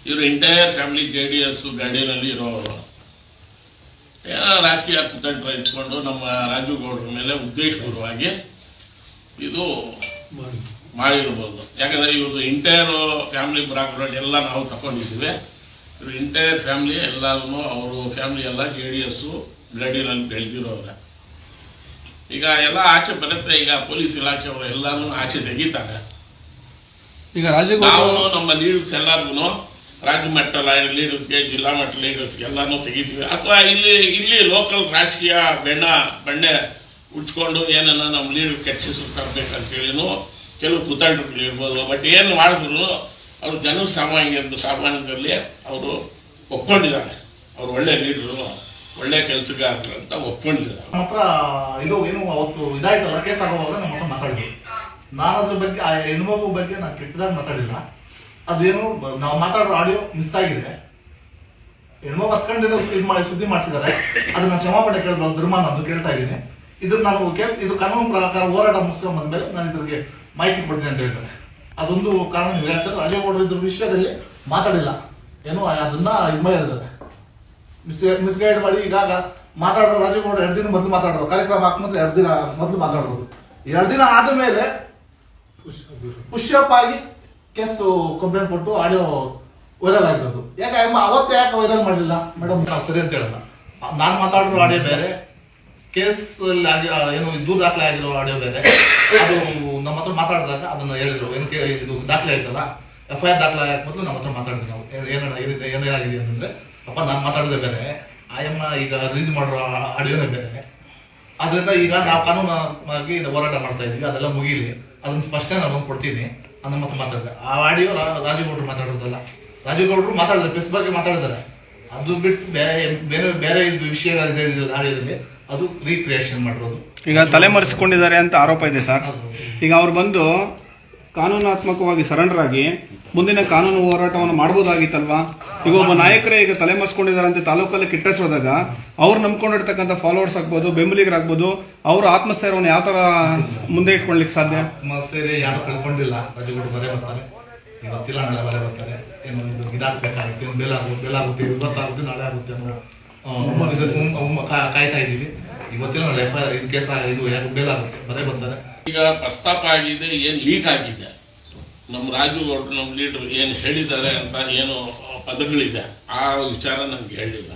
ಇವರು entire family JDS ಗಡಿಯಲ್ಲಿ ಇರೋರು. ಏನೋ ರಾಜಕೀಯ ಕುತಂತ್ರ ಇಟ್ಕೊಂಡು ನಮ್ಮ ರಾಜು ಗೌಡ್ರ ಮೇಲೆ ಉದ್ದೇಶಪೂರ್ವವಾಗಿ ಇದು ಮಾಡಿರ್ಬೋದು. ಯಾಕಂದರೆ ಇವ್ರದ್ದು ಎಂಟೈರ್ ಫ್ಯಾಮಿಲಿ ಬ್ಯಾಕ್ಗ್ರೌಂಡ್ ಎಲ್ಲ ನಾವು ತಗೊಂಡಿದ್ದೀವಿ. ಇವರು ಎಂಟೈರ್ ಫ್ಯಾಮಿಲಿ ಎಲ್ಲರೂ ಅವರು ಫ್ಯಾಮಿಲಿ ಎಲ್ಲ JDS ಗಡಿನಲ್ಲಿ ಬೆಳೆದಿರೋರೆ. ಈಗ ಎಲ್ಲ ಆಚೆ ಬರುತ್ತೆ. ಈಗ ಪೊಲೀಸ್ ಇಲಾಖೆಯವರು ಎಲ್ಲರೂ ಆಚೆ ತೆಗಿತಾರೆ. ಈಗ ನಾವು ನಮ್ಮ ಲೀಡರ್ಸ್ ಎಲ್ಲರಿಗೂ ರಾಜ್ಯ ಮಟ್ಟ ಲೀಡರ್ಸ್ಗೆ, ಜಿಲ್ಲಾ ಮಟ್ಟ ಲೀಡರ್ಸ್ಗೆ ಎಲ್ಲಾನು ತೆಗಿತೀವಿ. ಅಥವಾ ಇಲ್ಲಿ ಲೋಕಲ್ ರಾಜಕೀಯ ಬಂಡೆ ಉಚ್ಕೊಂಡು ಏನನ್ನ ನಮ್ಮ ಲೀಡರ್ ಕೆಚ್ಚಿಸ್ ತರಬೇಕಂತ ಹೇಳಿನೂ ಕೆಲವು ಕುತಂತ್ರಗಳು ಇರ್ಬೋದು. ಬಟ್ ಏನು ಮಾಡಿದ್ರು ಅವರು ಸಾಮಾನ್ಯದಲ್ಲಿ ಅವರು ಒಪ್ಕೊಂಡಿದ್ದಾರೆ. ಅವರು ಒಳ್ಳೆ ಲೀಡರು, ಒಳ್ಳೆ ಕೆಲಸಗಾರರು ಅಂತ ಒಪ್ಕೊಂಡಿದ್ದಾರೆ. ನಮ್ಮ ಹತ್ರ ಇದು ಏನು ಅವತ್ತು ಇದಾಯ್ತಲ್ಲ ಕೇಸ್ ಆಗುವಾಗ ನಮ್ಮ ಹತ್ರ ಮಾತಾಡಿದ್ವಿ. ನಾನು ಅದ್ರ ಬಗ್ಗೆ ಆ ಹೆಣ್ಮಗು ಬಗ್ಗೆ ನಾನು ಕೆಟ್ಟದಾಗ ಮಾತಾಡಿಲ್ಲ. ಅದೇನು ನಾವು ಮಾತಾಡೋ ಆಡಿಯೋ ಮಿಸ್ ಆಗಿದೆ. ಹೆಣ್ಮಗು ಹತ್ಕೊಂಡಿರೋ ಸುದ್ದಿ ಮಾಡಿಸಿದ್ದಾರೆ. ಅದನ್ನ ಕ್ಷಮಾಪಣೆ ಕೇಳಬಹುದು ಧರ್ಮ ನಾನು ಕೇಳ್ತಾ ಇದ್ದೀನಿ. ಇದನ್ನ ನಾನು ಕೇಸ್ ಇದು ಕಾನೂನು ಪ್ರಕಾರ ಹೋರಾಟ ಮುಗಿಸ್ಕೊಂಡ್ ಬಂದ್ಮೇಲೆ ನಾನು ಇದ್ರಿಗೆ ಮಾಹಿತಿ ಕೊಡ್ತೀನಿ ಅಂತ ಹೇಳ್ತಾರೆ. ಅದೊಂದು ಕಾರಣ ನೀವು ಹೇಳ್ತಾರೆ. ರಾಜೇಗೌಡರು ಇದ್ರ ವಿಷಯದಲ್ಲಿ ಮಾತಾಡಿಲ್ಲ, ಏನೋ ಅದನ್ನ ಇದು ಮಾಡಿದ್ದಾರೆ, ಮಿಸ್ಗೈಡ್ ಮಾಡಿ. ಈಗ ಮಾತಾಡೋ ರಾಜೇಗೌಡರು 2 ದಿನ ಮೊದಲು ಮಾತಾಡೋರು, ಕಾರ್ಯಕ್ರಮ ಹಾಕ್ಮಂದ್ರೆ 2 ದಿನ ಮೊದಲು ಮಾತಾಡೋದು. 2 ದಿನ ಆದ ಮೇಲೆ ಪುಷ್ಅಪ್ ಆಗಿ ಕೇಸ್ ಕಂಪ್ಲೇಂಟ್ ಕೊಟ್ಟು ಆಡಿಯೋ ವೈರಲ್ ಆಗಿರೋದು. ಯಾಕೆ ಅವತ್ತು ಯಾಕೆ ವೈರಲ್ ಮಾಡಲಿಲ್ಲ ಮೇಡಮ್? ನಾವು ಸರಿ ಅಂತ ಹೇಳಲ್ಲ. ನಾನು ಮಾತಾಡಿರೋ ಆಡಿಯೋ ಬೇರೆ, ಕೇಸ್ ಅಲ್ಲಿ ಏನು ದೂರ ದಾಖಲೆ ಆಗಿರೋ ಆಡಿಯೋ ಬೇರೆ. ಅದು ನಮ್ಮ ಹತ್ರ ಮಾತಾಡಿದಾಗ ಅದನ್ನ ಹೇಳಿದ್ರು. ಏನಕ್ಕೆ ಇದು ದಾಖಲೆ ಆಯ್ತಲ್ಲ, FIR ದಾಖಲೆ ಆಗ ಮೊದಲು ನಮ್ಮ ಹತ್ರ ಮಾತಾಡಿದ್ವಿ ನಾವು. ಏನಾಗಿದೆ ಅಂತಂದ್ರೆ, ಅಪ್ಪ ನಾನು ಮಾತಾಡಿದೆ ಬೇರೆ, ಆಯಮ್ಮ ಈಗ ರಿಲೀಸ್ ಮಾಡೋ ಆಡಿಯೋನೇ ಬೇರೆ. ಆದ್ರಿಂದ ಈಗ ನಾವು ಕಾನೂನಾಗಿ ಹೋರಾಟ ಮಾಡ್ತಾ ಇದ್ವಿ. ಅದೆಲ್ಲ ಮುಗಿಲಿ, ಅದನ್ನ ಸ್ಪಷ್ಟನೆ ನಾನು ಕೊಡ್ತೀನಿ. ನಮ್ಮ ಹತ್ರ ಮಾತಾಡಿದೆ. ಆ ಆಡಿಯೋ ರಾಜೇಗೌಡರು ಮಾತಾಡೋದಲ್ಲ. ರಾಜೇಗೌಡರು ಮಾತಾಡಿದ್ರೆ ಪ್ರೆಸ್ ಬಗ್ಗೆ ಮಾತಾಡಿದ್ದಾರೆ. ಅದು ಬಿಟ್ಟು ಬೇರೆ ಬೇರೆ ವಿಷಯಗಳಿದೆ ಆಡಿಯೋದಲ್ಲಿ, ಅದು ರೀಕ್ರಿಯೇಷನ್ ಮಾಡಿರೋದು. ಈಗ ತಲೆಮರೆಸಿಕೊಂಡಿದ್ದಾರೆ ಅಂತ ಆರೋಪ ಇದೆ ಸರ್. ಈಗ ಅವ್ರು ಬಂದು ಕಾನೂನಾತ್ಮಕವಾಗಿ ಸರೆಂಡರ್ ಆಗಿ ಮುಂದಿನ ಕಾನೂನು ಹೋರಾಟವನ್ನು ಮಾಡಬಹುದಾಗಿತ್ತಲ್ವಾ? ಈಗ ಒಬ್ಬ ನಾಯಕರೇ ಈಗ ತಲೆಮರೆಸ್ಕೊಂಡಿದ್ದಾರೆ ಅಂತ ತಾಲೂಕಲ್ಲಿ ಕಿಟ್ಟಿಸೋದಾಗ ಅವ್ರು ನಂಬ್ಕೊಂಡಿರ್ತಕ್ಕಂಥ ಫಾಲೋವರ್ಸ್ ಆಗ್ಬೋದು, ಬೆಂಬಲಿಗರಾಗ್ಬೋದು, ಅವ್ರ ಆತ್ಮಸ್ಥೈರ್ಯವನ್ನು ಯಾವ ತರ ಮುಂದೆ ಇಟ್ಕೊಳ್ಲಿಕ್ಕೆ ಸಾಧ್ಯ? ಆತ್ಮಸ್ಥೈರ್ಯ ಯಾರು ಕಳ್ಕೊಂಡಿಲ್ಲ. ರಾಜೇಗೌಡರು ಬರೇ ಬರ್ತಾರೆ, ಇವತ್ತಿಲ್ಲ ನಾಳೆ ಬರೇ ಬರ್ತಾರೆ. ಏನು ಇದು ಇದಾಗಬೇಕಾಗುತ್ತೆ, ಬೇಲಾಗುತ್ತೆ, ಇವತ್ತಾಗುತ್ತೆ, ನಾಳೆ ಆಗುತ್ತೆ ಅನ್ನೋ ಕಾಯ್ತಾ ಇದ್ದೀವಿ. ಇವತ್ತಿಲ್ಲ ನಾಳೆ FIR ಇದು ಕೇಸ್ ಇದು ಬೇಲಾಗುತ್ತೆ, ಬರೇ ಬರ್ತಾರೆ. ಈಗ ಪ್ರಸ್ತಾಪ ಆಗಿದೆ, ಏನು ಲೀಕ್ ಆಗಿದೆ. ನಮ್ಮ ರಾಜುಗೌಡರು ನಮ್ಮ ಲೀಡರ್ ಏನು ಹೇಳಿದ್ದಾರೆ ಅಂತ ಏನು ಪದಗಳಿದೆ, ಆ ವಿಚಾರ ನನಗೆ ಹೇಳಿಲ್ಲ.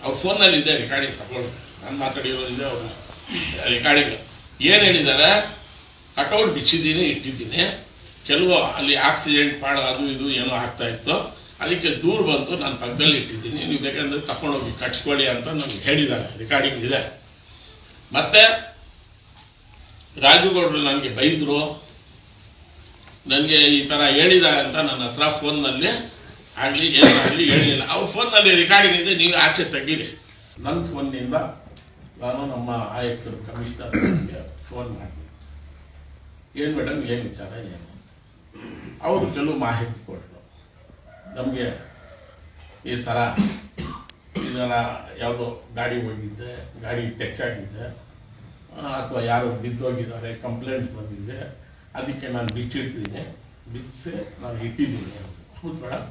ಅವ್ರ ಫೋನಲ್ಲಿ ಇದೆ, ರೆಕಾರ್ಡಿಂಗ್ ತಗೊಳ್ಳಿ. ನಾನು ಮಾತಾಡಿರೋದಿದೆ, ಅವ್ರ ರೆಕಾರ್ಡಿಂಗ್ ಏನು ಹೇಳಿದ್ದಾರೆ. ಕಟೌಟ್ ಬಿಚ್ಚಿದ್ದೀನಿ, ಇಟ್ಟಿದ್ದೀನಿ. ಕೆಲವು ಅಲ್ಲಿ ಆಕ್ಸಿಡೆಂಟ್ ಅದು ಇದು ಏನೋ ಆಗ್ತಾ ಇತ್ತು, ಅದಕ್ಕೆ ದೂರ ಬಂತು, ನಾನು ಪಕ್ಕದಲ್ಲಿ ಇಟ್ಟಿದ್ದೀನಿ, ನೀವು ಬೇಕಂದ್ರೆ ತಗೊಂಡೋಗಿ ಕಟ್ಸ್ಕೊಳ್ಳಿ ಅಂತ ನನಗೆ ಹೇಳಿದ್ದಾರೆ. ರೆಕಾರ್ಡಿಂಗ್ ಇದೆ. ಮತ್ತೆ ರಾಜುಗೌಡರು ನನಗೆ ಬೈದರು, ನನಗೆ ಈ ಥರ ಹೇಳಿದ್ದಾರೆ ಅಂತ ನನ್ನ ಹತ್ರ ಫೋನ್ನಲ್ಲಿ ಆಗಲಿ ಏನಾಗಲಿ ಹೇಳಿಲ್ಲ. ಅವ್ರ ಫೋನ್ನಲ್ಲಿ ರೆಕಾರ್ಡಿಂಗ್ ಇದೆ, ನೀವು ಆಚೆ ತೆಗೀರಿ. ನನ್ನ ಫೋನ್ನಿಂದ ನಾನು ನಮ್ಮ ಆಯುಕ್ತರು ಕಮಿಷನರ್ಗೆ ಫೋನ್ ಮಾಡ್ತೀನಿ. ಏನು ಮೇಡಮ್, ಏನು ವಿಚಾರ, ಏನು? ಅವರು ಕೆಲವು ಮಾಹಿತಿ ಕೊಟ್ಟರು. ನಮಗೆ ಈ ಥರ ಇದೆಲ್ಲ ಯಾವುದೋ ಗಾಡಿ ಹೋಗಿದ್ದೆ, ಗಾಡಿ ಟಚ್ ಆಗಿದ್ದೆ, ಅಥವಾ ಯಾರೋ ಬಿದ್ದೋಗಿದ್ದಾರೆ, ಕಂಪ್ಲೇಂಟ್ ಬಂದಿದೆ, ಅದಕ್ಕೆ ನಾನು ಬಿಚ್ಚಿಡ್ತೀನಿ, ಬಿಚ್ಚಿಸಿ ನಾನು ಇಟ್ಟಿದ್ದೀನಿ. ಹೌದು ಮೇಡಮ್,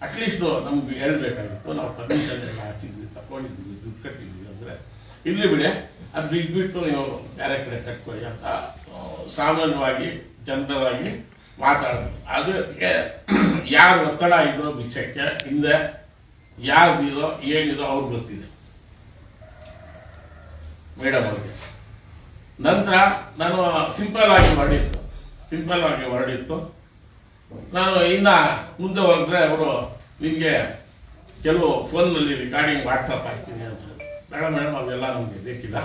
ಅಟ್ಲೀಸ್ಟ್ ನಮ್ಗೆ ಹೇಳ್ಬೇಕಾಗಿತ್ತು. ನಾವು ಪರ್ಮಿಷನ್ ಎಲ್ಲ ಹಾಕಿದ್ವಿ, ತಗೊಂಡಿದ್ವಿ, ದುಡ್ಡು ಕಟ್ಟಿದ್ವಿ ಅಂದರೆ ಇಲ್ಲಿ ಬಿಡಿ, ಅದು ಬಿಟ್ಬಿಟ್ಟು ನೀವು ಬೇರೆ ಕಡೆ ಕಟ್ಕೊಳ್ಳಿ ಅಂತ ಸಾಮಾನ್ಯವಾಗಿ ಜನರವಾಗಿ ಮಾತಾಡೋದು. ಅದಕ್ಕೆ ಯಾರು ಒತ್ತಡ ಇದೋ ಬಿಚ್ಚಕ್ಕೆ ಹಿಂದೆ ಯಾರ್ದಿದೋ ಏನಿದೋ ಅವ್ರಿಗೆ ಗೊತ್ತಿದೆ ಮೇಡಮ್ ಅವ್ರಿಗೆ. ನಂತರ ನಾನು ಸಿಂಪಲ್ ಆಗಿ ಹೊರಡಿತ್ತು. ನಾನು ಇನ್ನ ಮುಂದೆ ಹೋದ್ರೆ ಅವರು ನಿಮಗೆ ಕೆಲವು ಫೋನ್ನಲ್ಲಿ ರೆಕಾರ್ಡಿಂಗ್ ವಾಟ್ಸಪ್ ಹಾಕ್ತೀನಿ ಅಂತ. ಬೇಡ ಮೇಡಮ್, ಅವೆಲ್ಲ ನಮಗೆ ಬೇಕಿಲ್ಲ.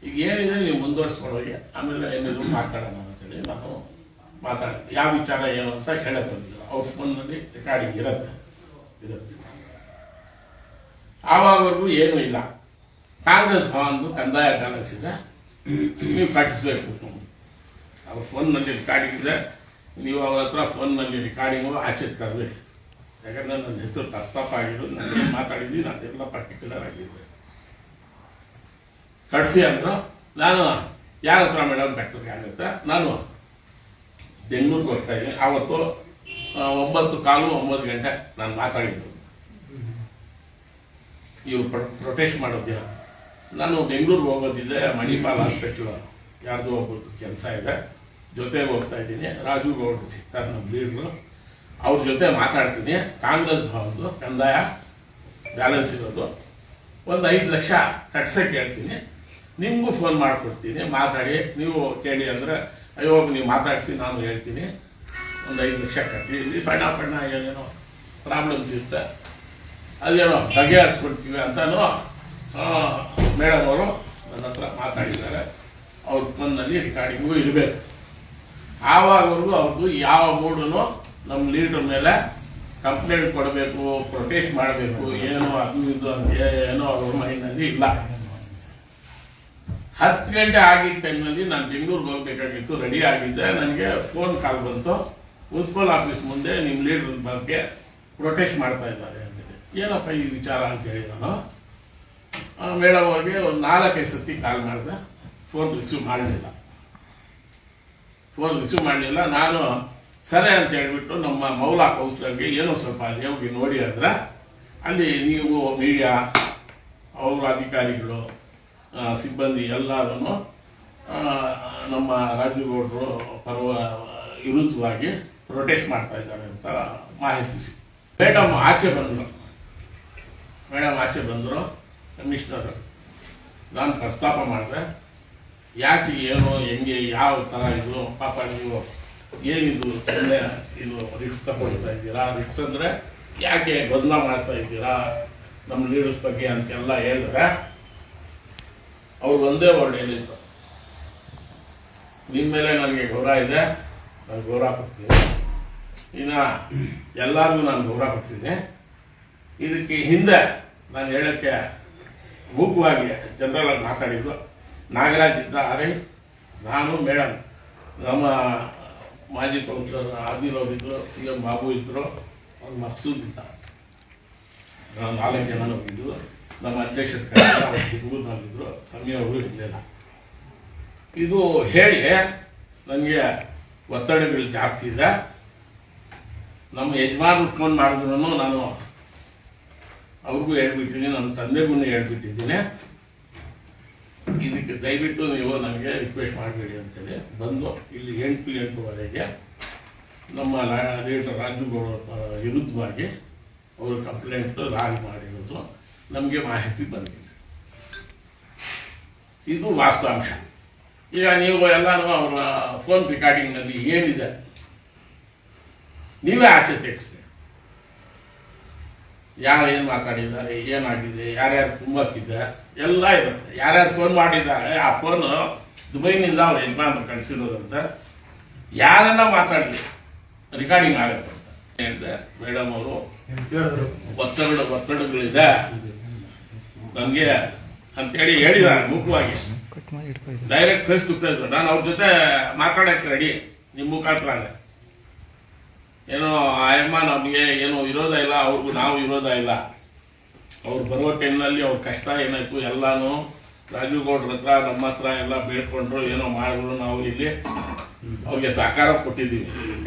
ಈಗ ಏನಿದೆ ನೀವು ಮುಂದುವರ್ಸ್ಕೊಂಡು ಹೋಗಿ, ಆಮೇಲೆ ಏನಿದ್ರು ಮಾತಾಡೋಣ ಅಂತೇಳಿ ನಾನು ಮಾತಾಡಿದೆ. ಯಾವ ವಿಚಾರ ಏನು ಅಂತ ಹೇಳಕ್ ಬಂದಿಲ್ಲ. ಅವ್ರ ಫೋನ್ನಲ್ಲಿ ರೆಕಾರ್ಡಿಂಗ್ ಇರುತ್ತೆ. ಆವಾಗವರೆಗೂ ಏನೂ ಇಲ್ಲ. ಕಾಂಗ್ರೆಸ್ ಭವನದು ಕಂದಾಯ ಬ್ಯಾಲೆನ್ಸ್ ಇದೆ, ನೀವು ಕಟ್ಟಿಸ್ಬೇಕು. ಅವ್ರ ಫೋನ್ನಲ್ಲಿ ರೆಕಾರ್ಡಿಂಗ್ ಇದೆ, ನೀವು ಅವ್ರ ಹತ್ರ ಫೋನ್ನಲ್ಲಿ ರೆಕಾರ್ಡಿಂಗು ಆಚೆ ತರಬೇಕು. ಯಾಕಂದ್ರೆ ನನ್ನ ಹೆಸರು ಪ್ರಸ್ತಾಪ ಆಗಿರೋದು, ನಾನು ಏನು ಮಾತಾಡಿದ್ದೀನಿ ಅದೆಲ್ಲ ಪರ್ಟಿಕ್ಯುಲರ್ ಆಗಿದೆ. ಕಳಿಸಿ ಅಂದರು. ನಾನು ಯಾರ ಹತ್ರ ಮೇಡಮ್ ಕಟ್ಟೋಕೆ ಆಗುತ್ತೆ, ನಾನು ಬೆಂಗಳೂರಿಗೆ ಹೋಗ್ತಾ ಇದ್ದೀನಿ. ಆವತ್ತು 9:15 9 ಗಂಟೆ ನಾನು ಮಾತಾಡಿದ್ದು. ಇವ್ರು ಪ್ರೊಟೆಸ್ಟ್ ಮಾಡೋದಿಲ್ಲ. ನಾನು ಬೆಂಗಳೂರಿಗೆ ಹೋಗೋದಿದೆ, ಮಣಿಪಾಲ್ ಹಾಸ್ಪಿಟ್ಲ್ ಯಾರ್ದೋ ಒಬ್ಬರು ಕೆಲಸ ಇದೆ, ಜೊತೆಗೆ ಹೋಗ್ತಾ ಇದ್ದೀನಿ. ರಾಜು ಗೌಡ್ರು ಸಿಗ್ತಾರೆ, ನಮ್ಮ ಲೀಡ್ರು, ಅವ್ರ ಜೊತೆ ಮಾತಾಡ್ತೀನಿ. ಕಾಂಗ್ರೆಸ್ ಭವನದು ಕಂದಾಯ ಬ್ಯಾಲೆನ್ಸ್ ಇರೋದು ಒಂದು 5 ಲಕ್ಷ ಕಟ್ಸಕ್ಕೆ ಹೇಳ್ತೀನಿ, ನಿಮಗೂ ಫೋನ್ ಮಾಡಿಕೊಡ್ತೀನಿ, ಮಾತಾಡಿ ನೀವು ಕೇಳಿ ಅಂದರೆ ಅಯ್ಯೋ ನೀವು ಮಾತಾಡಿಸಿ ನಾನು ಹೇಳ್ತೀನಿ, ಒಂದು 5 ಲಕ್ಷ ಕಟ್ಟಿ. ಇಲ್ಲಿ ಸಣ್ಣ ಪಣ್ಣ ಏನೇನೋ ಪ್ರಾಬ್ಲಮ್ಸ್ ಇರುತ್ತೆ, ಅದೇನೋ ಬಗೆಹರಿಸ್ಕೊಡ್ತೀವಿ ಅಂತಲೂ ಮೇಡಮ್ ಅವರು ನನ್ನ ಹತ್ರ ಮಾತಾಡಿದ್ದಾರೆ. ಅವ್ರ ಫೋನ್ನಲ್ಲಿ ರೆಕಾರ್ಡಿಂಗು ಇರಬೇಕು. ಆವಾಗವರೆಗೂ ಅವ್ರದ್ದು ಯಾವ ಮೂಡೂ ನಮ್ಮ ಲೀಡರ್ ಮೇಲೆ ಕಂಪ್ಲೇಂಟ್ ಕೊಡಬೇಕು, ಪ್ರೊಟೆಸ್ಟ್ ಮಾಡಬೇಕು, ಏನೋ ಅದು ಇದು ಅಂತ ಏನೋ ಅವ್ರ ಮೈಂಡ್ನಲ್ಲಿ ಇಲ್ಲ. 10 ಗಂಟೆ ಆಗಿದ್ದ ಟೈಮ್ನಲ್ಲಿ ನಾನು ಬೆಂಗಳೂರಿಗೆ ಹೋಗ್ಬೇಕಾಗಿತ್ತು, ರೆಡಿ ಆಗಿದ್ದೆ. ನನಗೆ ಫೋನ್ ಕಾಲ್ ಬಂತು, ಮುನ್ಸಿಪಲ್ ಆಫೀಸ್ ಮುಂದೆ ನಿಮ್ಮ ಲೀಡರ್ ಬಗ್ಗೆ ಪ್ರೊಟೆಸ್ಟ್ ಮಾಡ್ತಾ ಇದ್ದಾರೆ ಅಂತೇಳಿ. ಏನಪ್ಪ ಈ ವಿಚಾರ ಅಂತೇಳಿ ನಾನು ಮೇಡಮ್ ಅವ್ರಿಗೆ ಒಂದು 4-5 ಸತಿ ಕಾಲ್ ಮಾಡಿದೆ, ಫೋನ್ ರಿಸೀವ್ ಮಾಡಲಿಲ್ಲ. ನಾನು ಸರಿ ಅಂತ ಹೇಳ್ಬಿಟ್ಟು ನಮ್ಮ ಮೌಲಾ ಕೌನ್ಸಿಲರ್ಗೆ ಏನೋ ಸ್ವಲ್ಪ ಅಲ್ಲಿ ಹೋಗಿ ನೋಡಿ ಅಂದ್ರೆ, ಅಲ್ಲಿ ನೀವು ಮೀಡಿಯಾ ಅವ್ರ ಅಧಿಕಾರಿಗಳು ಸಿಬ್ಬಂದಿ ಎಲ್ಲರೂ ನಮ್ಮ ರಾಜುಗೌಡರು ವಿರುದ್ಧವಾಗಿ ಪ್ರೊಟೆಸ್ಟ್ ಮಾಡ್ತಾ ಇದ್ದಾರೆ ಅಂತ ಮಾಹಿತಿ ಸಿಕ್ತು. ಮೇಡಮ್ ಆಚೆ ಬಂದರು ಕಮಿಷನರ್. ನಾನು ಪ್ರಸ್ತಾಪ ಮಾಡಿದೆ, ಯಾಕೆ ಏನು ಹೆಂಗೆ ಯಾವ ಥರ ಇದು, ಪಾಪ ನೀವು ಏನಿದು ಇದು ರಿಕ್ಸ್ ತಗೊಳ್ತಾ ಇದ್ದೀರಾ, ರಿಕ್ಸ್ ಅಂದರೆ ಯಾಕೆ ಬದಲಾ ಮಾಡ್ತಾ ಇದ್ದೀರಾ ನಮ್ಮ ಲೀಡರ್ಸ್ ಬಗ್ಗೆ ಅಂತೆಲ್ಲ ಹೇಳಿದ್ರೆ, ಅವ್ರು ಒಂದೇ ವರ್ಡ್ ಹೇಳಿದ್ರು, ನಿಮ್ಮ ಮೇಲೆ ನನಗೆ ಗೌರವ ಇದೆ, ನಾನು ಗೌರವ ಕೊಡ್ತೀನಿ, ಇನ್ನು ಎಲ್ಲರಿಗೂ ನಾನು ಗೌರವ ಕೊಡ್ತೀನಿ. ಇದಕ್ಕೆ ಹಿಂದೆ ನಾನು ಹೇಳೋಕ್ಕೆ ಮೂಕವಾಗಿ ಜನರಲ್ ಆಗಿ ಮಾತಾಡಿದ್ದು ನಾಗರಾಜ್ ಇದ್ದ, ಅರೆ ನಾನು ಮೇಡಮ್, ನಮ್ಮ ಮಾಜಿ ಕೌನ್ಸಿಲರ್ ಆದಿಲ್ ಅವರಿದ್ದರು, CM ಬಾಬು ಇದ್ದರು, ಅವ್ರು ಮಕ್ಸೂದ್ ಇದ್ದ, 4 ಜನ ಹೋಗಿದ್ದು, ನಮ್ಮ ಅಧ್ಯಕ್ಷರ ಬೆಂಗಳೂರಿನಲ್ಲಿದ್ದರು, ಸಮಯ ಅವರು ಇರಲಿಲ್ಲ. ಇದು ಹೇಳಿ ನನಗೆ ಒತ್ತಡಗಳು ಜಾಸ್ತಿ ಇದೆ. ನಮ್ಮ ಯಜಮಾನರು ಫೋನ್ ಮಾಡಿದ್ರು ನಾನು ಅವ್ರಿಗೂ ಹೇಳ್ಬಿಟ್ಟಿದ್ದೀನಿ, ನಮ್ಮ ತಂದೆಗೂ ಹೇಳ್ಬಿಟ್ಟಿದ್ದೀನಿ, ಇದಕ್ಕೆ ದಯವಿಟ್ಟು ನೀವು ನನಗೆ ರಿಕ್ವೆಸ್ಟ್ ಮಾಡಬೇಡಿ ಅಂತೇಳಿ ಬಂದು ಇಲ್ಲಿ 8-8:30 ನಮ್ಮ ಲೀಡರ್ ರಾಜುಗೌಡ ವಿರುದ್ಧವಾಗಿ ಅವರು ಕಂಪ್ಲೇಂಟ್ ಲಾಗ್ ಮಾಡಿರೋದು ನಮಗೆ ಮಾಹಿತಿ ಬಂದಿದೆ. ಇದು ವಾಸ್ತವಾಂಶ. ಈಗ ನೀವು ಎಲ್ಲರೂ ಅವರ ಫೋನ್ ರೆಕಾರ್ಡಿಂಗ್ನಲ್ಲಿ ಏನಿದೆ ನೀವೇ ಆಚೆ ತೆಗೆಸಿ, ಯಾರು ಏನು ಮಾತಾಡಿದ್ದಾರೆ, ಏನಾಗಿದೆ, ಯಾರ್ಯಾರು ತುಂಬಕ್ಕಿದೆ ಎಲ್ಲ ಇರುತ್ತೆ. ಯಾರ್ಯಾರು ಫೋನ್ ಮಾಡಿದ್ದಾರೆ, ಆ ಫೋನು ದುಬೈನಿಂದ ಅವ್ರ ಯಜಮಾನರು ಕಳಿಸಿರೋದಂತ, ಯಾರನ್ನ ಮಾತಾಡಲಿ ರೆಕಾರ್ಡಿಂಗ್ ಆಗುತ್ತೆ ಅಂತ ಹೇಳಿದೆ. ಮೇಡಮ್ ಅವರು ಒತ್ತಡಗಳಿದೆ ನನಗೆ ಅಂತೇಳಿ ಹೇಳಿದ್ದಾರೆ ಮುಖವಾಗಿ, ಡೈರೆಕ್ಟ್ ಫೇಸ್ ಟು ಫೇಸ್. ನಾನು ಅವ್ರ ಜೊತೆ ಮಾತಾಡಕ್ಕೆ ರೆಡಿ, ನಿಮ್ಮ ಮುಖಾಂತರ. ಏನೋ ಅಮ್ಮ ನಮಗೆ ಏನೋ ವಿರೋಧ ಇಲ್ಲ, ಅವ್ರಿಗೂ ನಾವು ವಿರೋಧ ಇಲ್ಲ. ಅವ್ರು ಬರೋ ಟೈಮ್ನಲ್ಲಿ ಅವ್ರ ಕಷ್ಟ ಏನಾಯ್ತು ಎಲ್ಲಾನು ರಾಜುಗೌಡ್ರ ಹತ್ರ ನಮ್ಮ ಹತ್ರ ಎಲ್ಲ ಬೇಡ್ಕೊಂಡ್ರು, ಏನೋ ಮಾಡಿದ್ರು. ನಾವು ಇಲ್ಲಿ ಅವ್ರಿಗೆ ಸಹಕಾರ ಕೊಟ್ಟಿದ್ದೀವಿ,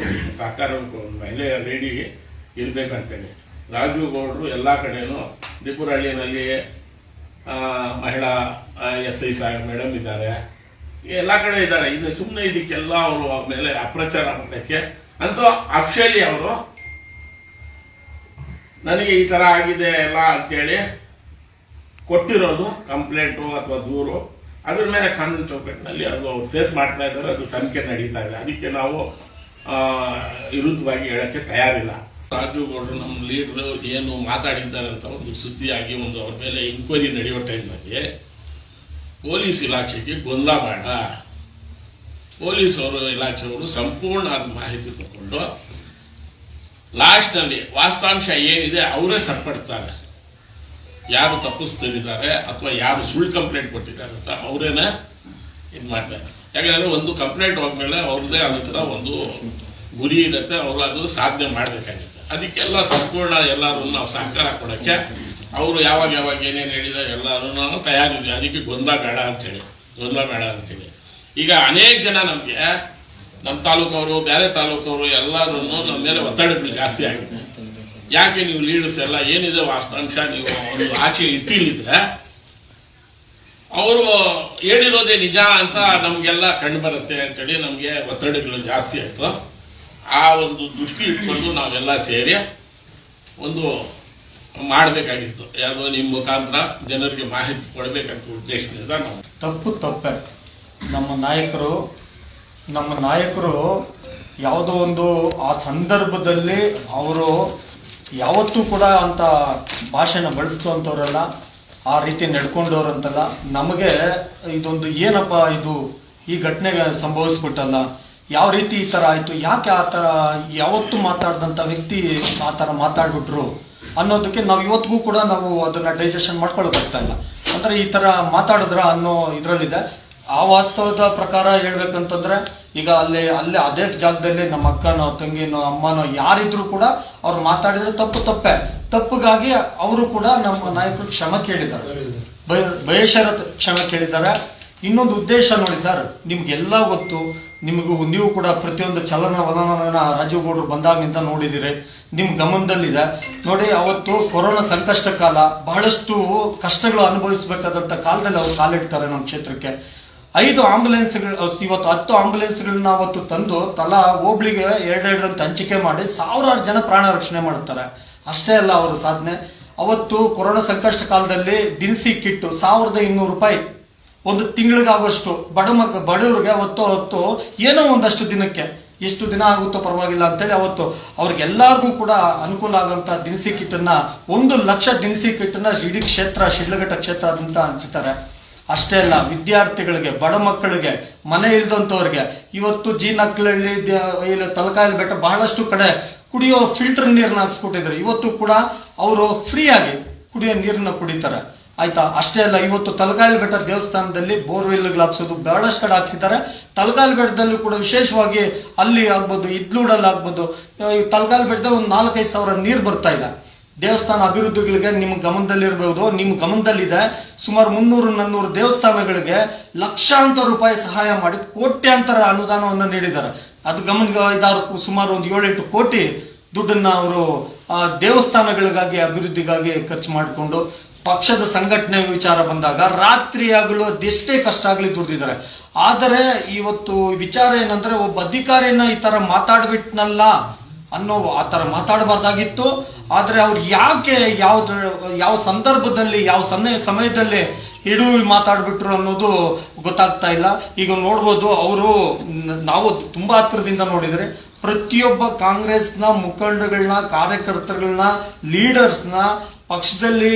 ಸಹಕಾರ ಮಹಿಳೆ ಲೇಡಿ ಇರ್ಬೇಕಂತೇಳಿ. ರಾಜುಗೌಡರು ಎಲ್ಲ ಕಡೆನೂ ದಿಪುರಹಳ್ಳಿನಲ್ಲಿ ಮಹಿಳಾ SI ಸಾಹೇಬ್ ಮೇಡಮ್ ಇದ್ದಾರೆ, ಎಲ್ಲ ಕಡೆ ಇದ್ದಾರೆ. ಇನ್ನು ಸುಮ್ಮನೆ ಇದಕ್ಕೆಲ್ಲ ಅವರು ಮೇಲೆ ಅಪ್ರಚಾರ ಮಾಡಕ್ಕೆ ಅಂತ ಅಫಿಷಿಯಲಿ ಅವರು ನನಗೆ ಈ ತರ ಆಗಿದೆ ಎಲ್ಲ ಅಂತೇಳಿ ಕೊಟ್ಟಿರೋದು ಕಂಪ್ಲೇಂಟು ಅಥವಾ ದೂರು. ಅದ್ರ ಮೇಲೆ ಕಾನೂನು ಚೌಕಟ್ಟಿನಲ್ಲಿ ಅದು ಅವ್ರು ಫೇಸ್ ಮಾಡ್ತಾ ಇದ್ದಾರೆ, ಅದು ತನಿಖೆ ನಡೀತಾ ಇದೆ. ಅದಕ್ಕೆ ನಾವು ವಿರುದ್ಧವಾಗಿ ಹೇಳಕ್ಕೆ ತಯಾರಿಲ್ಲ. ರಾಜುಗೌಡರು ನಮ್ಮ ಲೀಡರ್ ಏನು ಮಾತಾಡಿದ್ದಾರೆ ಅಂತ ಒಂದು ಸುದ್ದಿಯಾಗಿ ಒಂದು ಅವ್ರ ಮೇಲೆ ಇನ್ಕ್ವೈರಿ ನಡೆಯೋ ಟೈಮ್ನಲ್ಲಿ ಪೊಲೀಸ್ ಇಲಾಖೆಗೆ ಗೊಂದಲ ಬೇಡ, ಪೊಲೀಸ್ ಇಲಾಖೆಯವರು ಸಂಪೂರ್ಣ ಮಾಹಿತಿ ತಗೊಂಡು ಲಾಸ್ಟ್ನಲ್ಲಿ ವಾಸ್ತವಾಂಶ ಏನಿದೆ ಅವರೇ ಸರಿಪಡಿಸ್ತಾರೆ. ಯಾರು ತಪ್ಪಿಸ್ತಿದ್ದಾರೆ ಅಥವಾ ಯಾರು ಸುಳ್ಳು ಕಂಪ್ಲೇಂಟ್ ಕೊಟ್ಟಿದ್ದಾರೆ ಅಂತ ಅವರೇನೆ ಇದು ಮಾಡ್ತಾರೆ. ಯಾಕಂದ್ರೆ ಒಂದು ಕಂಪ್ಲೇಂಟ್ ಹೋದ್ಮೇಲೆ ಅವ್ರದ್ದೇ ಆದ ಒಂದು ಗುರಿ ಇರುತ್ತೆ, ಅವರು ಅದು ಸಾಧನೆ ಮಾಡಬೇಕಾಗುತ್ತೆ. ಅದಕ್ಕೆಲ್ಲ ಸಂಪೂರ್ಣ ಎಲ್ಲರೂ ನಾವು ಸಹಕಾರ ಕೊಡೋಕ್ಕೆ ಅವರು ಯಾವಾಗ ಏನೇನು ಹೇಳಿದ್ದಾರೆ ಎಲ್ಲರೂ ನಾವು ತಯಾರಿದ್ವಿ. ಅದಕ್ಕೆ ಗೊಂದಲ ಬೇಡ ಅಂತೇಳಿ. ಈಗ ಅನೇಕ ಜನ ನಮಗೆ ನಮ್ಮ ತಾಲೂಕವರು ಬೇರೆ ತಾಲೂಕವರು ಎಲ್ಲರೂ ನಮ್ಮ ಮೇಲೆ ಒತ್ತಡಗಳು ಜಾಸ್ತಿ ಆಗಿದೆ. ಯಾಕೆ ನೀವು ಲೀಡರ್ಸ್ ಎಲ್ಲ ಏನಿದೆ ವಾಸ್ತವಾಂಶ ನೀವು ಒಂದು ಆಚೆ ಇಟ್ಟಿಲ್ಲಿದ್ರೆ ಅವರು ಹೇಳಿರೋದೇ ನಿಜ ಅಂತ ನಮಗೆಲ್ಲ ಕಂಡು ಬರುತ್ತೆ ಅಂತೇಳಿ ನಮಗೆ ಒತ್ತಡಗಳು ಜಾಸ್ತಿ ಆಯಿತು. ಆ ಒಂದು ದೃಷ್ಟಿ ಇಟ್ಕೊಂಡು ನಾವೆಲ್ಲ ಸೇರಿ ಒಂದು ಮಾಡಬೇಕಾಗಿತ್ತು. ಯಾವುದೋ ನಿಮ್ಮ ಮುಖಾಂತರ ಜನರಿಗೆ ಮಾಹಿತಿ ಕೊಡಬೇಕಂತ ಉದ್ದೇಶದಿಂದ ನಾವು ತಪ್ಪೆ ನಮ್ಮ ನಾಯಕರು ಯಾವುದೋ ಒಂದು ಆ ಸಂದರ್ಭದಲ್ಲಿ ಅವರು ಯಾವತ್ತೂ ಕೂಡ ಅಂತ ಭಾಷೆನ ಬಳಸ್ತುವಂಥವ್ರಲ್ಲ, ಆ ರೀತಿ ನಡ್ಕೊಂಡವ್ರಂತಲ್ಲ. ನಮಗೆ ಇದೊಂದು ಏನಪ್ಪ ಇದು ಈ ಘಟನೆಗೆ ಸಂಭವಿಸ್ಬಿಟ್ಟಲ್ಲ, ಯಾವ ರೀತಿ ಈ ಥರ ಆಯಿತು, ಯಾಕೆ ಆ ಥರ ಯಾವತ್ತೂ ಮಾತಾಡ್ದಂಥ ವ್ಯಕ್ತಿ ಆ ಥರ ಮಾತಾಡ್ಬಿಟ್ರು ಅನ್ನೋದಕ್ಕೆ ನಾವು ಇವತ್ತಿಗೂ ಕೂಡ ನಾವು ಅದನ್ನ ಡೈಜೆಷನ್ ಮಾಡ್ಕೊಳ್ಬೇಕಾಗ್ತಾ ಇಲ್ಲ. ಅಂದ್ರೆ ಈ ಥರ ಮಾತಾಡಿದ್ರ ಅನ್ನೋ ಇದರಲ್ಲಿದೆ. ಆ ವಾಸ್ತವದ ಪ್ರಕಾರ ಹೇಳ್ಬೇಕಂತಂದ್ರೆ ಈಗ ಅಲ್ಲೇ ಅದೇ ಜಾಗದಲ್ಲಿ ನಮ್ಮ ಅಕ್ಕನೋ ತಂಗಿನೋ ಅಮ್ಮನೋ ಯಾರಿದ್ರು ಕೂಡ ಅವ್ರು ಮಾತಾಡಿದ್ರೆ ತಪ್ಪಿಗಾಗಿ ಅವರು ಕೂಡ ನಮ್ಮ ನಾಯಕರು ಕ್ಷಮೆ ಕೇಳಿದ್ದಾರೆ, ಬಯಶರತ್ ಕ್ಷಮೆ ಕೇಳಿದ್ದಾರೆ. ಇನ್ನೊಂದು ಉದ್ದೇಶ ನೋಡಿ ಸರ್, ನಿಮ್ಗೆಲ್ಲ ಗೊತ್ತು, ನೀವು ಕೂಡ ಪ್ರತಿಯೊಂದು ಚಲನವಲನ ರಾಜೀವ್ ಗೌಡರು ಬಂದಾಗಿಂದ ನೋಡಿದಿರಿ, ನಿಮ್ ಗಮನದಲ್ಲಿದೆ ನೋಡಿ. ಅವತ್ತು ಕೊರೋನಾ ಸಂಕಷ್ಟ ಕಾಲ, ಬಹಳಷ್ಟು ಕಷ್ಟಗಳು ಅನುಭವಿಸಬೇಕಾದಂತ ಕಾಲದಲ್ಲಿ ಅವ್ರು ಕಾಲಿಡ್ತಾರೆ ನಮ್ಮ ಕ್ಷೇತ್ರಕ್ಕೆ. 5 ಆಂಬುಲೆನ್ಸ್ಗಳು, ಇವತ್ತು 10 ಆಂಬುಲೆನ್ಸ್ಗಳನ್ನ ಅವತ್ತು ತಂದು ತಲಾ ಹೋಬ್ಳಿಗೆ 2 ಅಂತ ಹಂಚಿಕೆ ಮಾಡಿ ಸಾವಿರಾರು ಜನ ಪ್ರಾಣ ರಕ್ಷಣೆ ಮಾಡ್ತಾರೆ. ಅಷ್ಟೇ ಅಲ್ಲ ಅವರ ಸಾಧನೆ. ಅವತ್ತು ಕೊರೋನಾ ಸಂಕಷ್ಟ ಕಾಲದಲ್ಲಿ ದಿನಸಿ ಕಿಟ್ಟು 1200 ರೂಪಾಯಿ ಒಂದು ತಿಂಗಳಿಗಾಗುವಷ್ಟು ಬಡವರಿಗೆ ಅವತ್ತು ಏನೋ ಒಂದಷ್ಟು ದಿನಕ್ಕೆ, ಎಷ್ಟು ದಿನ ಆಗುತ್ತೋ ಪರವಾಗಿಲ್ಲ ಅಂತೇಳಿ ಅವತ್ತು ಅವ್ರಿಗೆಲ್ಲರಿಗೂ ಕೂಡ ಅನುಕೂಲ ಆಗುವಂತ ದಿನಸಿ ಕಿಟ್ಟನ್ನ 1 ಲಕ್ಷ ದಿನಸಿ ಕಿಟ್ಟನ್ನ ಇಡೀ ಕ್ಷೇತ್ರ ಶಿಡ್ಲಘಟ್ಟ ಕ್ಷೇತ್ರದಂತ ಹಂಚುತ್ತಾರೆ. ಅಷ್ಟೇ ಅಲ್ಲ, ವಿದ್ಯಾರ್ಥಿಗಳಿಗೆ, ಬಡ ಮಕ್ಕಳಿಗೆ, ಮನೆ ಇಲ್ದಂತವ್ರಿಗೆ ಇವತ್ತು ಜೀನಕ್ಕಳಹಳ್ಳಿ, ತಲಕಾಯಲ್ ಬೆಟ್ಟ ಬಹಳಷ್ಟು ಕಡೆ ಕುಡಿಯೋ ಫಿಲ್ಟರ್ ನೀರನ್ನ ಹಾಕ್ಸ್ಕೊಟ್ಟಿದ್ದಾರೆ. ಇವತ್ತು ಕೂಡ ಅವರು ಫ್ರೀ ಆಗಿ ಕುಡಿಯೋ ನೀರನ್ನ ಕುಡಿತಾರೆ. ಆಯ್ತಾ? ಅಷ್ಟೇ ಅಲ್ಲ, ಇವತ್ತು ತಲಕಾಯಲ್ ಬೆಟ್ಟ ದೇವಸ್ಥಾನದಲ್ಲಿ ಬೋರ್ವೆಲ್ಗಳು ಹಾಕ್ಸೋದು ಬಹಳಷ್ಟು ಕಡೆ ಹಾಕ್ಸಿದ್ದಾರೆ. ತಲಕಾಯಲ್ ಬೆಟ್ಟದಲ್ಲೂ ಕೂಡ ವಿಶೇಷವಾಗಿ ಅಲ್ಲಿ ಆಗ್ಬೋದು, ಇದ್ಲೂಡಲ್ಲಿ ಆಗ್ಬೋದು, ತಲಕಾಯಲ್ ಬೆಟ್ಟದಲ್ಲಿ ಒಂದು 4-5 ಸಾವಿರ ನೀರು ಬರ್ತಾ ಇದೆ. ದೇವಸ್ಥಾನ ಅಭಿವೃದ್ಧಿಗಳಿಗೆ ನಿಮ್ಮ ಗಮನದಲ್ಲಿರ್ಬಹುದು, ನಿಮ್ಮ ಗಮನದಲ್ಲಿದೆ. ಸುಮಾರು 300-400 ದೇವಸ್ಥಾನಗಳಿಗೆ ಲಕ್ಷಾಂತರ ರೂಪಾಯಿ ಸಹಾಯ ಮಾಡಿ ಕೋಟ್ಯಾಂತರ ಅನುದಾನವನ್ನು ನೀಡಿದ್ದಾರೆ. ಅದು ಸುಮಾರು ಒಂದು 7-8 ಕೋಟಿ ದುಡ್ಡನ್ನ ಅವರು ದೇವಸ್ಥಾನಗಳಿಗಾಗಿ ಅಭಿವೃದ್ಧಿಗಾಗಿ ಖರ್ಚು ಮಾಡಿಕೊಂಡು, ಪಕ್ಷದ ಸಂಘಟನೆ ವಿಚಾರ ಬಂದಾಗ ರಾತ್ರಿ ಆಗಲು ಅದೆಷ್ಟೇ ಕಷ್ಟ ಆಗ್ಲಿ ದುಡ್ದಿದ್ದಾರೆ. ಆದರೆ ಇವತ್ತು ವಿಚಾರ ಏನಂದ್ರೆ, ಒಬ್ಬ ಅಧಿಕಾರಿನ ಈ ತರ ಮಾತಾಡ್ಬಿಟ್ನಲ್ಲ ಅನ್ನೋ, ಆ ತರ ಮಾತಾಡಬಾರ್ದಾಗಿತ್ತು. ಆದ್ರೆ ಅವ್ರು ಯಾಕೆ ಯಾವ ಸಂದರ್ಭದಲ್ಲಿ ಯಾವ ಸಮಯದಲ್ಲಿ ಮಾತಾಡ್ಬಿಟ್ರು ಅನ್ನೋದು ಗೊತ್ತಾಗ್ತಾ ಇಲ್ಲ. ಈಗ ನೋಡ್ಬೋದು, ನಾವು ತುಂಬಾ ಹತ್ರದಿಂದ ನೋಡಿದ್ರೆ ಪ್ರತಿಯೊಬ್ಬ ಕಾಂಗ್ರೆಸ್ನ ಮುಖಂಡಗಳನ್ನ, ಕಾರ್ಯಕರ್ತರುಗಳನ್ನ, ಲೀಡರ್ಸ್ನ ಪಕ್ಷದಲ್ಲಿ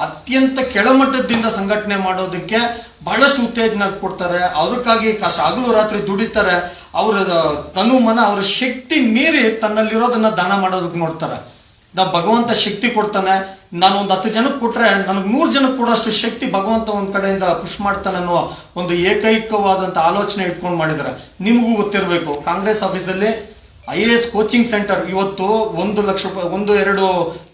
ಅತ್ಯಂತ ಕೆಳಮಟ್ಟದಿಂದ ಸಂಘಟನೆ ಮಾಡೋದಕ್ಕೆ ಬಹಳಷ್ಟು ಉತ್ತೇಜನ ಕೊಡ್ತಾರೆ. ಅದಕ್ಕಾಗಿ ಹಗಲು ರಾತ್ರಿ ದುಡಿತಾರೆ. ಅವರ ತನು ಮನ, ಅವರ ಶಕ್ತಿ ಮೀರಿ ತನ್ನಲ್ಲಿರೋದನ್ನ ದಾನ ಮಾಡೋದಕ್ಕೆ ನೋಡ್ತಾರೆ. ಭಗವಂತ ಶಕ್ತಿ ಕೊಡ್ತಾನೆ, ನಾನು ಒಂದು 10 ಜನಕ್ಕೆ ಕೊಟ್ರೆ ನನಗೆ 100 ಜನಕ್ಕೆ ಕೊಡೋಷ್ಟು ಶಕ್ತಿ ಭಗವಂತ ಒಂದ್ ಕಡೆಯಿಂದ ಪುಷ್ ಮಾಡ್ತಾನೆ ಅನ್ನೋ ಒಂದು ಏಕೈಕವಾದಂತ ಆಲೋಚನೆ ಇಟ್ಕೊಂಡು ಮಾಡಿದ್ದಾರೆ. ನಿಮಗೂ ಗೊತ್ತಿರಬೇಕು, ಕಾಂಗ್ರೆಸ್ ಆಫೀಸಲ್ಲಿ IAS ಕೋಚಿಂಗ್ ಸೆಂಟರ್ ಇವತ್ತು 1 ಲಕ್ಷ ರೂಪಾಯಿ, 1-2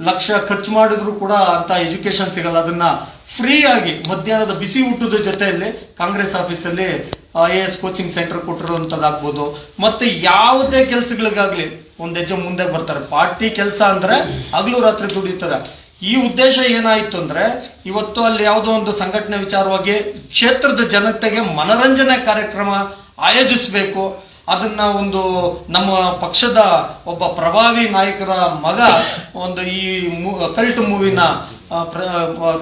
ಲಕ್ಷ ಖರ್ಚು ಮಾಡಿದ್ರು ಕೂಡ ಅಂತ ಎಜುಕೇಶನ್ ಸಿಗಲ್ಲ. ಅದನ್ನ ಫ್ರೀ ಆಗಿ ಮಧ್ಯಾಹ್ನದ ಬಿಸಿ ಊಟದ ಜೊತೆಯಲ್ಲಿ ಕಾಂಗ್ರೆಸ್ ಆಫೀಸಲ್ಲಿ IAS ಕೋಚಿಂಗ್ ಸೆಂಟರ್ ಕೊಟ್ಟಿರುವಂತದ್ದಾಗ್ಬೋದು. ಮತ್ತೆ ಯಾವುದೇ ಕೆಲಸಗಳಿಗಾಗ್ಲಿ ಒಂದ್ ಹೆಜ್ಜೆ ಮುಂದೆ ಬರ್ತಾರೆ. ಪಾರ್ಟಿ ಕೆಲಸ ಅಂದ್ರೆ ಹಗಲು ರಾತ್ರಿ ದುಡಿತಾರೆ. ಈ ಉದ್ದೇಶ ಏನಾಯ್ತು ಅಂದ್ರೆ, ಇವತ್ತು ಅಲ್ಲಿ ಯಾವುದೋ ಒಂದು ಸಂಘಟನೆ ವಿಚಾರವಾಗಿ ಕ್ಷೇತ್ರದ ಜನತೆಗೆ ಮನರಂಜನೆ ಕಾರ್ಯಕ್ರಮ ಆಯೋಜಿಸಬೇಕು. ಅದನ್ನ ಒಂದು ನಮ್ಮ ಪಕ್ಷದ ಒಬ್ಬ ಪ್ರಭಾವಿ ನಾಯಕರ ಮಗ ಒಂದು ಈ ಕಲ್ಟ್ ಮೂವಿನ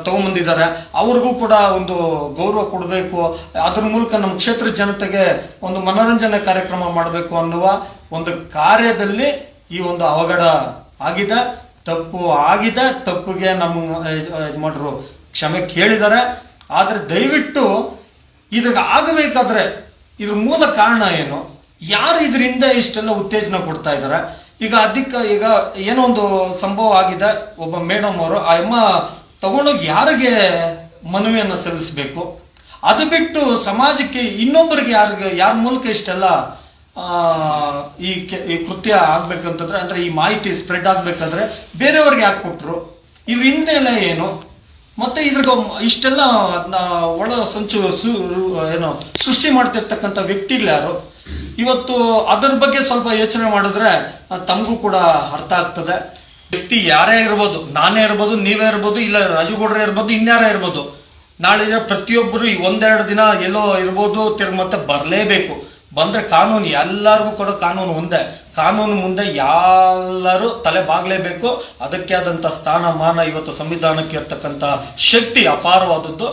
ತಗೊಂಬಂದಿದ್ದಾರೆ. ಅವ್ರಿಗೂ ಕೂಡ ಒಂದು ಗೌರವ ಕೊಡಬೇಕು. ಅದ್ರ ಮೂಲಕ ನಮ್ಮ ಕ್ಷೇತ್ರ ಜನತೆಗೆ ಒಂದು ಮನರಂಜನೆ ಕಾರ್ಯಕ್ರಮ ಮಾಡಬೇಕು ಅನ್ನುವ ಒಂದು ಕಾರ್ಯದಲ್ಲಿ ಈ ಒಂದು ಅವಘಡ ಆಗಿದೆ. ತಪ್ಪಿಗೆ ನಮ್ಮ ಯಜಮಾನರು ಕ್ಷಮೆ ಕೇಳಿದ್ದಾರೆ. ಆದ್ರೆ ದಯವಿಟ್ಟು ಇದ್ರಾಗ ಆಗಬೇಕಾದ್ರೆ ಇದ್ರ ಮೂಲ ಕಾರಣ ಏನು, ಯಾರು ಇದರಿಂದ ಇಷ್ಟೆಲ್ಲ ಉತ್ತೇಜನ ಕೊಡ್ತಾ ಇದ್ದಾರೆ? ಈಗ ಈಗ ಏನೋ ಒಂದು ಸಂಭವ ಆಗಿದೆ. ಒಬ್ಬ ಮೇಡಮ್ ಅವರು ಆ ಅಮ್ಮ ತಗೊಂಡೋಗಿ ಯಾರಿಗೆ ಮನವಿಯನ್ನ ಸಲ್ಲಿಸಬೇಕು? ಅದು ಬಿಟ್ಟು ಸಮಾಜಕ್ಕೆ ಇನ್ನೊಬ್ಬರಿಗೆ ಯಾರ ಮೂಲಕ ಇಷ್ಟೆಲ್ಲ ಈ ಕೃತ್ಯ ಆಗ್ಬೇಕಂತಂದ್ರೆ, ಅಂದ್ರೆ ಈ ಮಾಹಿತಿ ಸ್ಪ್ರೆಡ್ ಆಗ್ಬೇಕಾದ್ರೆ ಬೇರೆಯವ್ರಿಗೆ ಯಾಕೆ ಕೊಟ್ರು? ಇದ್ರ ಹಿಂದೆಲ್ಲ ಏನು? ಮತ್ತೆ ಇದ್ರ ಇಷ್ಟೆಲ್ಲ ಒಳ ಸಂಚು ಏನೋ ಸೃಷ್ಟಿ ಮಾಡ್ತಿರ್ತಕ್ಕಂಥ ವ್ಯಕ್ತಿಗಳು ಇವತ್ತು ಅದರ ಬಗ್ಗೆ ಸ್ವಲ್ಪ ಯೋಚನೆ ಮಾಡಿದ್ರೆ ತಮಗೂ ಕೂಡ ಅರ್ಥ ಆಗ್ತದೆ. ವ್ಯಕ್ತಿ ಯಾರೇ ಇರ್ಬೋದು, ನಾನೇ ಇರ್ಬೋದು, ನೀವೇ ಇರ್ಬೋದು, ಇಲ್ಲ ರಾಜುಗೌಡ್ರೆ ಇರ್ಬೋದು, ಇನ್ಯಾರೇ ಇರ್ಬೋದು, ನಾಳೆ ಪ್ರತಿಯೊಬ್ಬರು ಒಂದೆರಡು ದಿನ ಎಲ್ಲೋ ಇರ್ಬೋದು, ಮತ್ತೆ ಬರಲೇಬೇಕು. ಬಂದ್ರೆ ಕಾನೂನು ಎಲ್ಲರಿಗೂ ಕೂಡ ಕಾನೂನು ಒಂದೇ. ಕಾನೂನು ಮುಂದೆ ಎಲ್ಲರೂ ತಲೆ ಬಾಗ್ಲೇಬೇಕು. ಅದಕ್ಕೆ ಆದಂತ ಸ್ಥಾನಮಾನ ಇವತ್ತು ಸಂವಿಧಾನಕ್ಕೆ ಇರ್ತಕ್ಕಂಥ ಶಕ್ತಿ ಅಪಾರವಾದದ್ದು.